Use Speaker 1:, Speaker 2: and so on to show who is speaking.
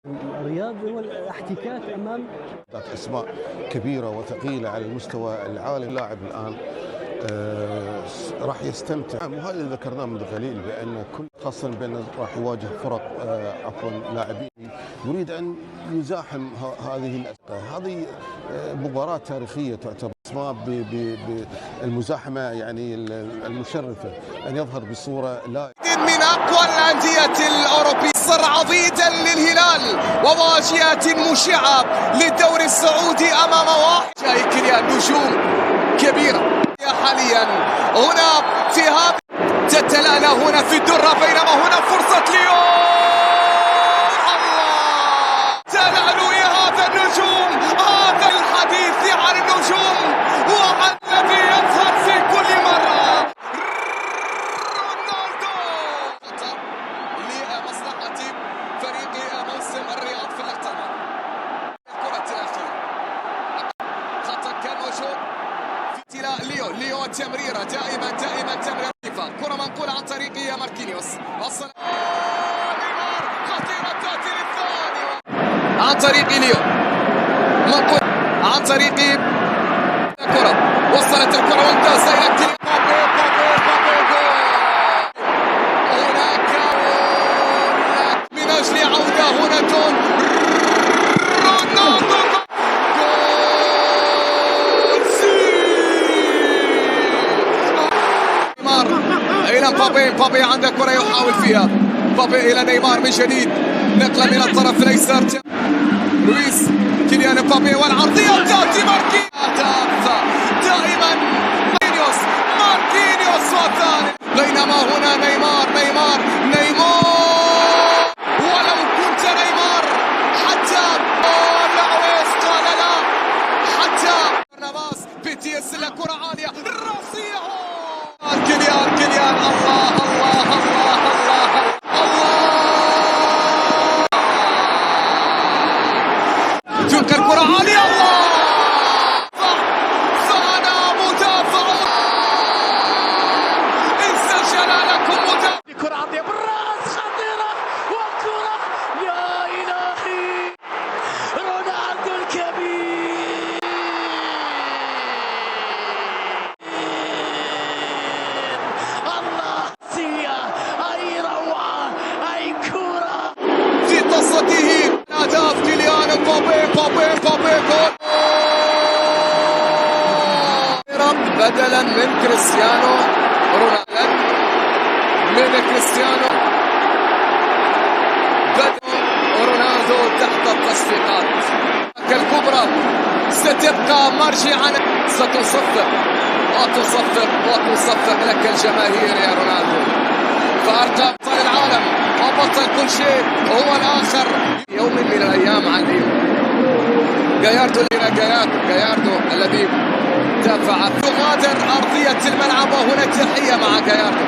Speaker 1: الرياض هو الاحتكاك امام
Speaker 2: اسماء كبيره وثقيله على المستوى العالمي. اللاعب الان راح يستمتع، وهذا اللي ذكرناه منذ قليل بان كل خاصه بانه راح يواجه فرق لاعبين يريد ان يزاحم هذه هذه مباراه تاريخيه تعتبر اسماء بالمزاحمه يعني المشرفه ان يظهر بصوره لا
Speaker 3: من اقوى الانديه الاوروبيه، صر عضيدا للهلال وواجهه مشعه للدوري السعودي امام واحد جاي كليان. نجوم كبيره حاليا هنا في هذا تتلالى هنا في الدره، بينما هنا فرصه ليو. الله تلالو هذا النجوم، هذا الحديث عن النجوم وعن الذي يظهر في كل مره. رونالدو لمصلحه فريق موسم الرياض في اللقطه الماضيه. الكره الاخيره خطا كان موجود في ابتلاء ليو تمريره دائما تمريره كره منقوله عن طريق ماركينيوس، وصل نيمار خطيره تاتي للثاني عن طريق ليو، منقول عن طريق الكره، وصلت الكره ممتازه الى كيليان هناك من اجل عوده هنا دون رونالدو الى مبابي عنده كرة يحاول فيها مبابي الى نيمار من جديد، نقلة من الطرف الايسر لويس كيليان مبابي والعرضية تاتي ماركينيوس دائما ماركينيوس والثاني، بينما هنا نيمار ولو كنت نيمار حتى لعويس قال لا، حتى نافاس بيتيس كرة عالية راسية كيليان الله تلقى الكرة عالية الله فأنا مدافع انسجل لكم مدافع.
Speaker 4: كرة عالية بالراس خطيرة والكرة يا إلهي رونالدو الكبير الله سيا أي روعة أي كرة
Speaker 3: في قصته أهداف كيليان مبابي جول بدلا من كريستيانو رونالدو تحت التصفيقات الكبرى ستبقى مرجعا، ستصفق وتصفق لك الجماهير يا رونالدو، فأرقام بطل العالم وبطل كل شيء هو الآخر يوم من الأيام عن ليو. جاياردو الذي دافع يغادر أرضية الملعب، وهنا تحية مع جاياردو.